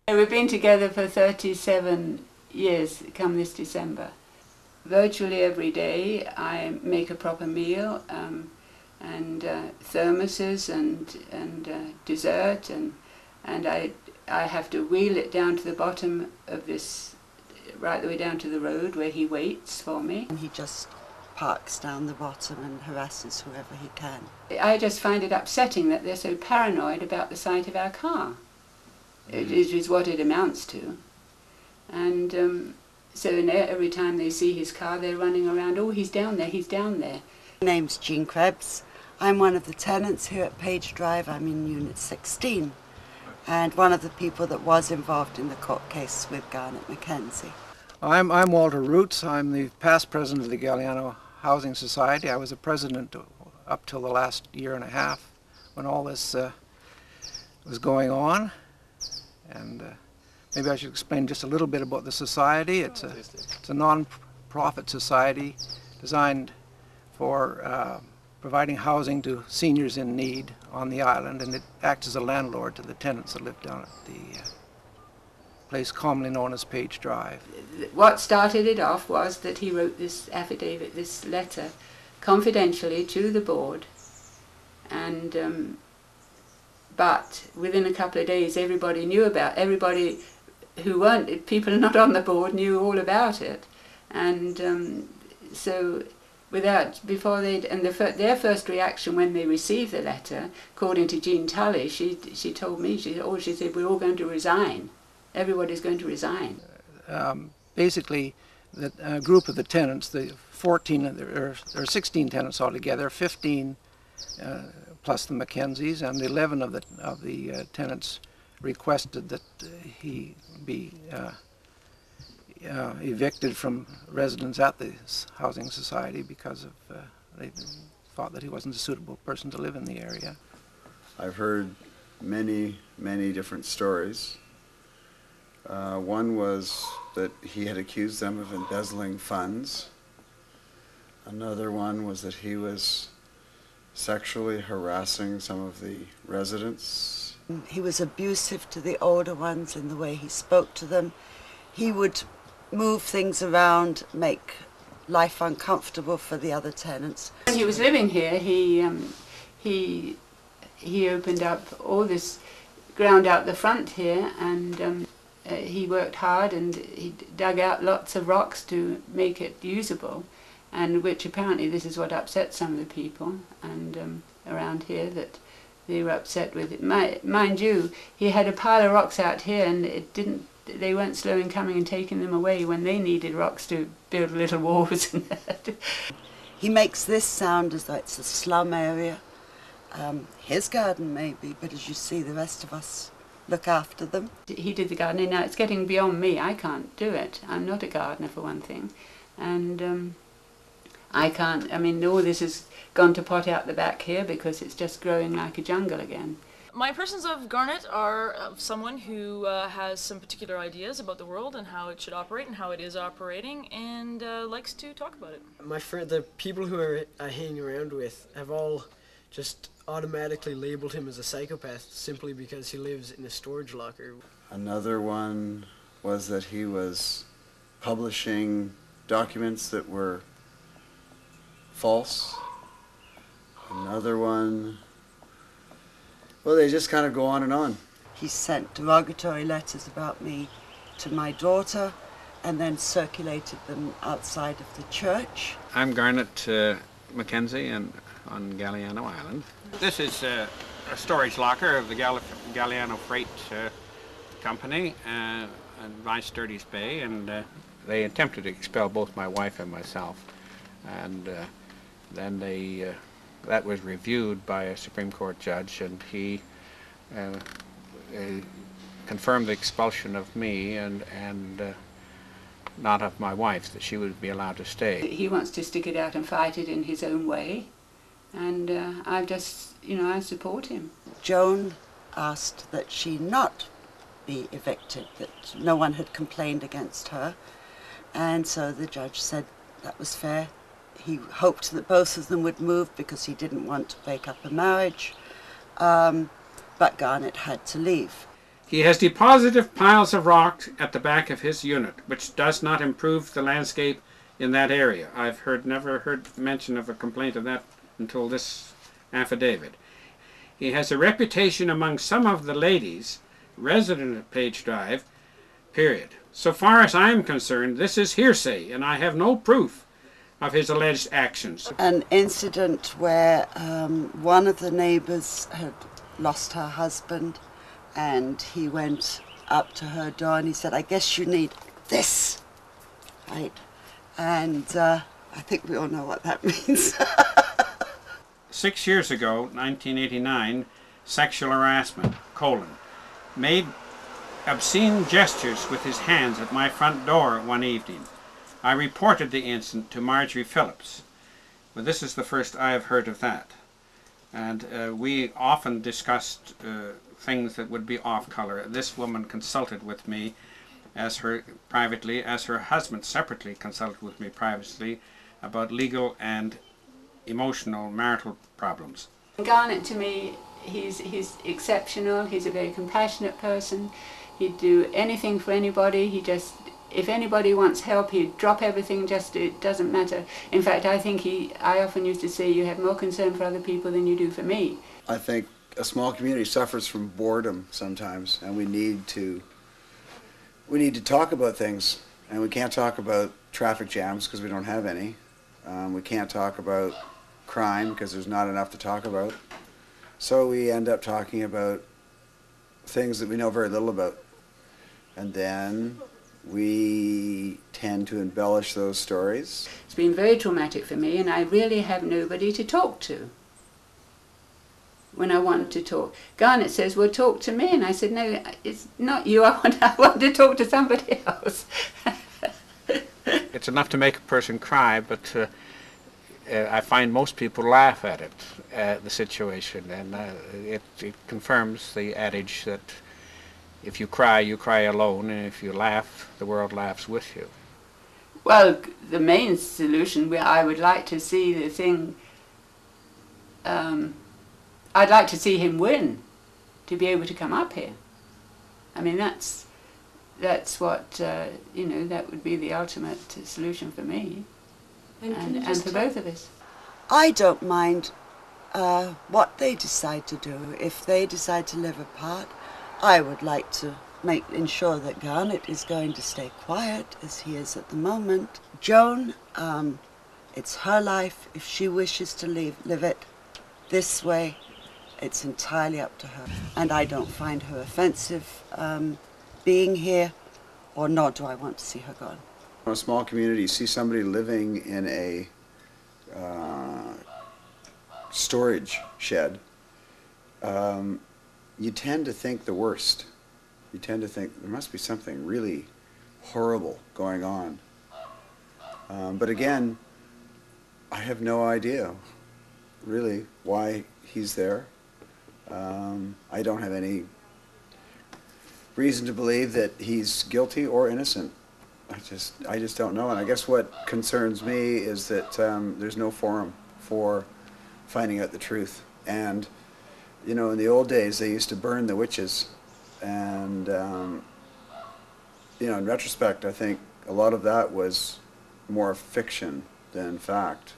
We've been together for 37 years come this December. Virtually every day I make a proper meal, and thermoses and dessert, and I have to wheel it down to the bottom of this, right the way down to the road where he waits for me. And he just parks down the bottom and harasses whoever he can. I just find it upsetting that they're so paranoid about the sight of our car. It is what it amounts to. And so every time they see his car, they're running around, oh, he's down there, he's down there. My name's Jean Krebs. I'm one of the tenants here at Page Drive. I'm in Unit 16, and one of the people that was involved in the court case with Garnet Mackenzie. I'm Walter Roots. I'm the past president of the Galliano Housing Society. I was a president up till the last year and a half when all this was going on. And maybe I should explain just a little bit about the society. It's a non-profit society designed for providing housing to seniors in need on the island, and it acts as a landlord to the tenants that live down at the place commonly known as Page Drive. What started it off was that he wrote this affidavit, this letter, confidentially to the board, and but within a couple of days everybody knew about, everybody who weren't, people not on the board knew all about it, and so before they'd, and their first reaction when they received the letter, according to Jean Tully, she told me, she said, we're all going to resign. Everybody's going to resign. Basically, a group of the tenants, the 14, there are 16 tenants altogether, 15 plus the Mackenzies, and 11 of the tenants requested that he be evicted from residence at the housing society because of they thought that he wasn't a suitable person to live in the area. I've heard many different stories. One was that he had accused them of embezzling funds. Another one was that he was sexually harassing some of the residents. He was abusive to the older ones in the way he spoke to them. He would move things around, make life uncomfortable for the other tenants. When he was living here, he opened up all this ground out the front here, and he worked hard, and he dug out lots of rocks to make it usable, and which apparently this is what upset some of the people and around here, that they were upset with it. Mind you, he had a pile of rocks out here, and they weren't slow in coming and taking them away when they needed rocks to build little walls and that. He makes this sound as though it's a slum area. His garden maybe, but as you see, the rest of us look after them. He did the gardening. Now it's getting beyond me. I can't do it. I'm not a gardener, for one thing, and I can't. I mean, all this has gone to pot out the back here because it's just growing like a jungle again. My impressions of Garnet are of someone who has some particular ideas about the world and how it should operate and how it is operating, and likes to talk about it. The people who I hang around with have all just automatically labeled him as a psychopath simply because he lives in a storage locker. Another one was that he was publishing documents that were false. Another one, well, they just kind of go on and on. He sent derogatory letters about me to my daughter and then circulated them outside of the church. I'm Garnet Mackenzie and on Galliano Island. This is a storage locker of the Galliano Freight Company in Vice Sturdy's Bay, and they attempted to expel both my wife and myself, and then that was reviewed by a Supreme Court judge, and he confirmed the expulsion of me and not of my wife, that she would be allowed to stay. He wants to stick it out and fight it in his own way, and I just, I support him. Joan asked that she not be evicted, that no one had complained against her, and so the judge said that was fair. He hoped that both of them would move because he didn't want to break up a marriage, but Garnet had to leave. He has deposited piles of rock at the back of his unit, which does not improve the landscape in that area. I've never heard mention of a complaint of that until this affidavit. He has a reputation among some of the ladies resident at Page Drive, period. So far as I am concerned, this is hearsay, and I have no proof of his alleged actions. An incident where one of the neighbours had lost her husband, and he went up to her door and he said, "I guess you need this," right? And I think we all know what that means. 6 years ago, 1989, sexual harassment, Colleen, made obscene gestures with his hands at my front door one evening. I reported the incident to Marjorie Phillips, but this is the first I have heard of that. And we often discussed things that would be off color. This woman consulted with me privately, as her husband separately consulted with me privately about legal and emotional marital problems. Garnet, to me, he's exceptional. He's a very compassionate person. He'd do anything for anybody. If anybody wants help, he'd drop everything, it doesn't matter. In fact, I think I often used to say, you have more concern for other people than you do for me. I think a small community suffers from boredom sometimes, and we need to talk about things. And we can't talk about traffic jams because we don't have any. We can't talk about crime because there's not enough to talk about. So we end up talking about things that we know very little about. And then we tend to embellish those stories. It's been very traumatic for me, and I really have nobody to talk to when I want to talk. Garnet says, "Well, talk to me," and I said, "No, it's not you. I want to talk to somebody else." It's enough to make a person cry, but I find most people laugh at it, the situation, and it confirms the adage that if you cry alone, and if you laugh, the world laughs with you. Well, the main solution, where I would like to see the thing, I'd like to see him win, to be able to come up here. I mean, that's what, that would be the ultimate solution for me, and for both of us. I don't mind what they decide to do. If they decide to live apart, I would like to ensure that Garnet is going to stay quiet as he is at the moment. Joan, it's her life. If she wishes to live it this way, it's entirely up to her. And I don't find her offensive being here, nor do I want to see her gone. In a small community, you see somebody living in a storage shed, you tend to think the worst. You tend to think there must be something really horrible going on. But again, I have no idea really why he's there. I don't have any reason to believe that he's guilty or innocent. I just don't know. And I guess what concerns me is that there's no forum for finding out the truth. And in the old days, they used to burn the witches. And, in retrospect, I think a lot of that was more fiction than fact.